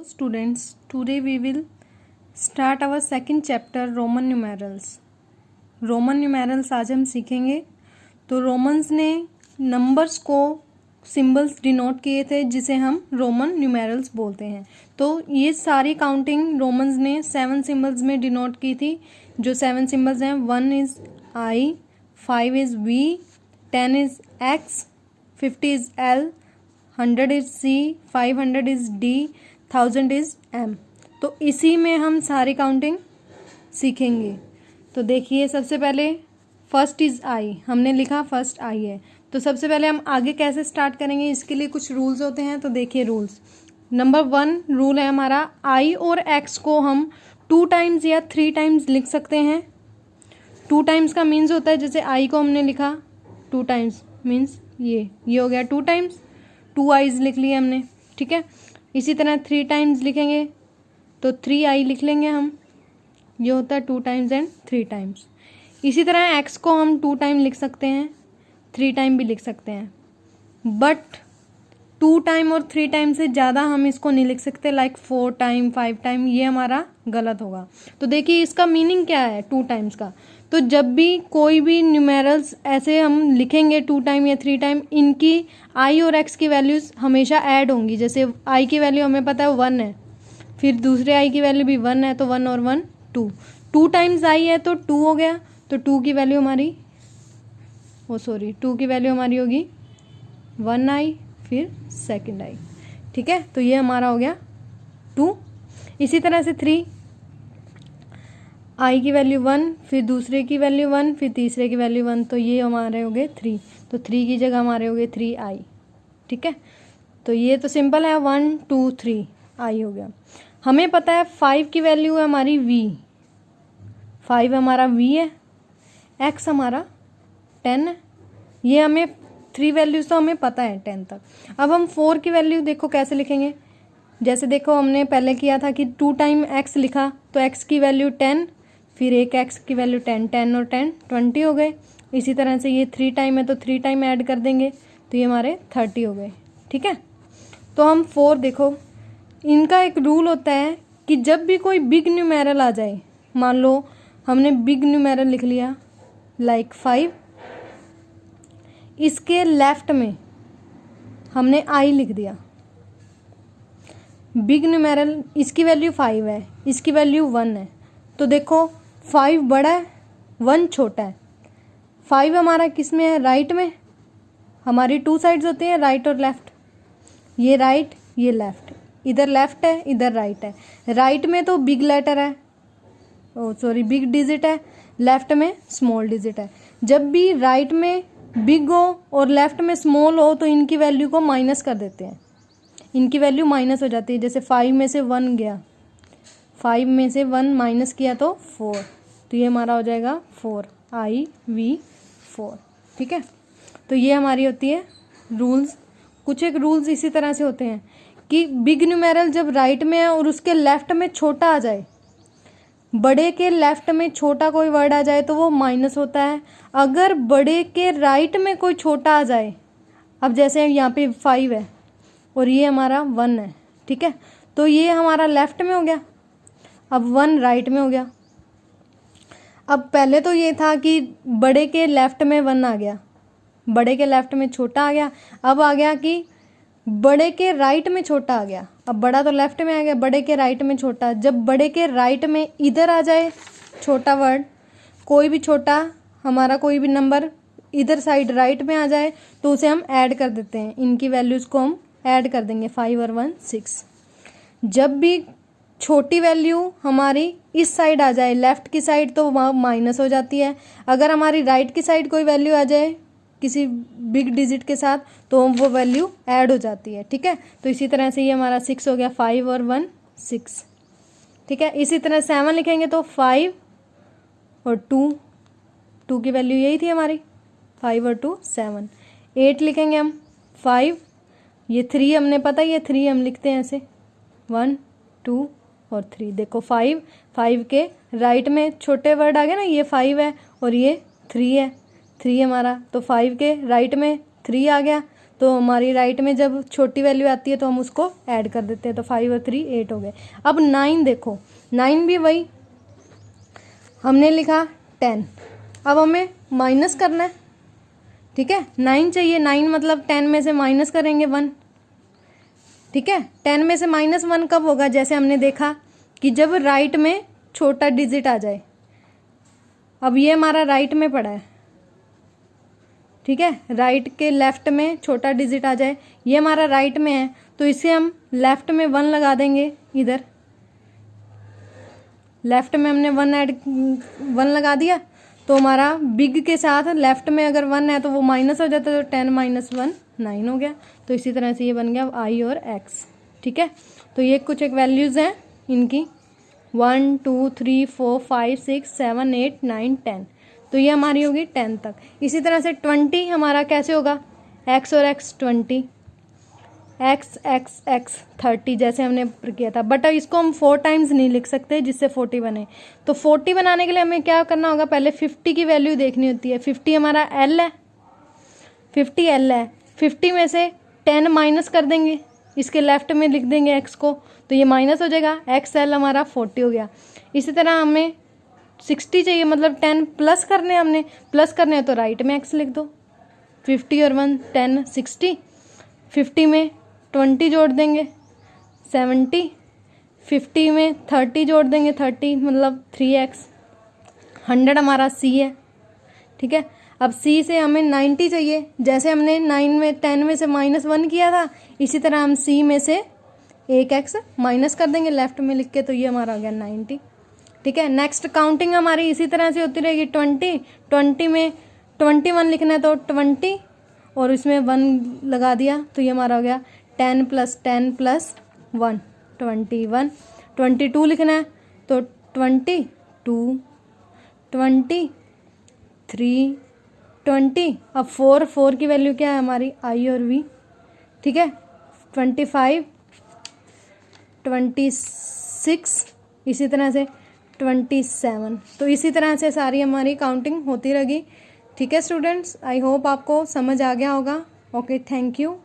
Students, today we will start our second chapter Roman numerals. Roman numerals आज हम सीखेंगे। तो रोमन्स ने नंबर्स को सिंबल्स डिनोट किए थे जिसे हम रोमन न्यूमेरल्स बोलते हैं। तो ये सारी काउंटिंग रोमन्स ने 7 सिंबल्स में डिनोट की थी। जो 7 सिंबल्स हैं 1 is I, 5 is V, 10 is X, 50 is L, 100 is C, 500 is D, 1000 is M. तो इसी में हम सारी काउंटिंग सीखेंगे। तो देखिए, सबसे पहले फर्स्ट इज़ आई, हमने लिखा फर्स्ट आई है। तो सबसे पहले हम आगे कैसे स्टार्ट करेंगे, इसके लिए कुछ रूल्स होते हैं। तो देखिए रूल्स, नंबर 1 रूल है हमारा, आई और एक्स को हम 2 टाइम्स या 3 टाइम्स लिख सकते हैं। 2 टाइम्स का मीन्स होता है, जैसे आई को हमने लिखा 2 टाइम्स, मीन्स ये हो गया 2 टाइम्स, 2 आईज लिख लिए हमने, ठीक है। इसी तरह 3 टाइम्स लिखेंगे तो 3 आई लिख लेंगे हम, ये होता है 2 टाइम्स एंड 3 टाइम्स। इसी तरह एक्स को हम 2 टाइम लिख सकते हैं, 3 टाइम भी लिख सकते हैं, बट 2 टाइम और 3 टाइम से ज़्यादा हम इसको नहीं लिख सकते, लाइक 4 टाइम 5 टाइम, ये हमारा गलत होगा। तो देखिए इसका मीनिंग क्या है 2 टाइम्स का। तो जब भी कोई भी न्यूमेरल्स ऐसे हम लिखेंगे 2 टाइम या 3 टाइम, इनकी आई और एक्स की वैल्यूज़ हमेशा ऐड होंगी। जैसे आई की वैल्यू हमें पता है 1 है, फिर दूसरे आई की वैल्यू भी 1 है, तो 1 और 1 2, 2 टाइम्स आई है तो 2 हो गया। तो 2 की वैल्यू हमारी 2 की वैल्यू हमारी होगी 1 आई, फिर सेकंड आई, ठीक है। तो ये हमारा हो गया 2। इसी तरह से 3, आई की वैल्यू 1, फिर दूसरे की वैल्यू 1, फिर तीसरे की वैल्यू 1, तो ये हमारे हो गए 3। तो 3 की जगह हमारे हो गए 3 आई, ठीक है। तो ये तो सिंपल है, 1 2 3 आई हो गया। हमें पता है 5 की वैल्यू है हमारी वी, 5 हमारा वी है, एक्स हमारा 10 है। ये हमें 3 वैल्यूज़ तो हमें पता है 10 तक। अब हम 4 की वैल्यू देखो कैसे लिखेंगे। जैसे देखो हमने पहले किया था कि 2 टाइम एक्स लिखा, तो एक्स की वैल्यू 10, फिर एक एक्स की वैल्यू 10, 10 और 10 20 हो गए। इसी तरह से ये 3 टाइम है तो 3 टाइम ऐड कर देंगे, तो ये हमारे 30 हो गए, ठीक है। तो हम 4 देखो, इनका एक रूल होता है कि जब भी कोई बिग न्यूमेरल आ जाए, मान लो हमने बिग न्यूमेरल लिख लिया लाइक 5, इसके लेफ्ट में हमने आई लिख दिया। बिग न्यूमेरल, इसकी वैल्यू 5 है, इसकी वैल्यू 1 है, तो देखो 5 बड़ा है 1 छोटा है। 5 हमारा किस में है, राइट में। हमारी 2 साइड्स होती हैं, राइट और लेफ्ट, ये राइट ये लेफ्ट, इधर लेफ्ट है इधर राइट है। राइट में तो बिग लेटर है, बिग डिजिट है, लेफ्ट में स्मॉल डिजिट है। जब भी राइट में बिग हो और लेफ्ट में स्मॉल हो तो इनकी वैल्यू को माइनस कर देते हैं, इनकी वैल्यू माइनस हो जाती है। जैसे 5 में से 1 गया, 5 में से 1 माइनस किया तो 4, तो ये हमारा हो जाएगा 4 आई वी 4, ठीक है। तो ये हमारी होती है रूल्स। कुछ एक रूल्स इसी तरह से होते हैं कि बिग न्यूमेरल जब राइट में है और उसके लेफ्ट में छोटा आ जाए, बड़े के लेफ्ट में छोटा कोई वर्ड आ जाए तो वो माइनस होता है। अगर बड़े के राइट में कोई छोटा आ जाए, अब जैसे यहाँ पे 5 है और ये हमारा 1 है, ठीक है, तो ये हमारा लेफ्ट में हो गया, अब 1 राइट में हो गया। अब पहले तो ये था कि बड़े के लेफ्ट में 1 आ गया, बड़े के लेफ्ट में छोटा आ गया। अब आ गया कि बड़े के राइट में छोटा आ गया, अब बड़ा तो लेफ्ट में आ गया, बड़े के राइट में छोटा। जब बड़े के राइट में इधर आ जाए छोटा वर्ड, कोई भी छोटा हमारा कोई भी नंबर इधर साइड राइट में आ जाए तो उसे हम ऐड कर देते हैं, इनकी वैल्यूज़ को हम ऐड कर देंगे, 5 और 1 6। जब भी छोटी वैल्यू हमारी इस साइड आ जाए लेफ्ट की साइड, तो वहाँ माइनस हो जाती है। अगर हमारी राइट की साइड कोई वैल्यू आ जाए किसी बिग डिजिट के साथ, तो वो वैल्यू ऐड हो जाती है, ठीक है। तो इसी तरह से ये हमारा 6 हो गया, 5 और 1 6, ठीक है। इसी तरह 7 लिखेंगे तो 5 और 2 की वैल्यू यही थी हमारी, 5 और 2 7। 8 लिखेंगे हम 5, ये 3 हमने पता, ये 3 हम लिखते हैं ऐसे 1 2 और 3। देखो 5 के राइट में छोटे वर्ड आ गए ना, ये 5 है और ये 3 है, 3 हमारा, तो 5 के राइट में 3 आ गया, तो तो हमारी राइट में जब छोटी वैल्यू आती है तो हम उसको ऐड कर देते हैं, तो 5 और 3 8 हो गए। अब 9 देखो, 9 भी वही हमने लिखा 10, अब हमें माइनस करना है, ठीक है। 9 चाहिए, 9 मतलब 10 में से माइनस करेंगे 1, ठीक है। 10 में से -1 कब होगा, जैसे हमने देखा कि जब राइट में छोटा डिजिट आ जाए। अब ये हमारा राइट में पड़ा है, ठीक है, राइट के लेफ्ट में छोटा डिजिट आ जाए, ये हमारा राइट में है तो इसे हम लेफ्ट में 1 लगा देंगे। इधर लेफ्ट में हमने 1 लगा दिया, तो हमारा बिग के साथ लेफ्ट में अगर 1 है तो वो माइनस हो जाता है, तो 10 - 1 9 हो गया। तो इसी तरह से ये बन गया आई और एक्स, ठीक है। तो ये कुछ एक वैल्यूज़ हैं इनकी 1 2 3 4 5 6 7 8 9 10, तो ये हमारी होगी 10 तक। इसी तरह से 20 हमारा कैसे होगा, एक्स और एक्स 20, एक्स एक्स एक्स 30 जैसे हमने किया था, बट इसको हम 4 टाइम्स नहीं लिख सकते जिससे 40 बने। तो 40 बनाने के लिए हमें क्या करना होगा, पहले 50 की वैल्यू देखनी होती है। 50 हमारा एल है, 50 एल है, 50 में से 10 माइनस कर देंगे, इसके लेफ्ट में लिख देंगे एक्स को, तो ये माइनस हो जाएगा, एक्स एल हमारा 40 हो गया। इसी तरह हमें 60 चाहिए, मतलब 10 प्लस करने, हमने प्लस करने हैं तो राइट में एक्स लिख दो, 50 और 1 10 60, 50 में 20 जोड़ देंगे 70, 50 में 30 जोड़ देंगे 30 मतलब 3x, 100 हमारा सी है, ठीक है। अब सी से हमें 90 चाहिए, जैसे हमने 10 में से -1 किया था, इसी तरह हम सी में से 1x माइनस कर देंगे लेफ्ट में लिख के, तो ये हमारा हो गया 90, ठीक है। नेक्स्ट काउंटिंग हमारी इसी तरह से होती रहेगी। 20 में 21 लिखना है तो 20 और इसमें 1 लगा दिया, तो ये हमारा हो गया 10 + 10 + 1 21। 22 लिखना है तो 22 23 20, अब 4 की वैल्यू क्या है हमारी आई और वी, ठीक है। 25 26 इसी तरह से 27, तो इसी तरह से सारी हमारी काउंटिंग होती रहेगी, ठीक है स्टूडेंट्स। आई होप आपको समझ आ गया होगा। Okay, thank you.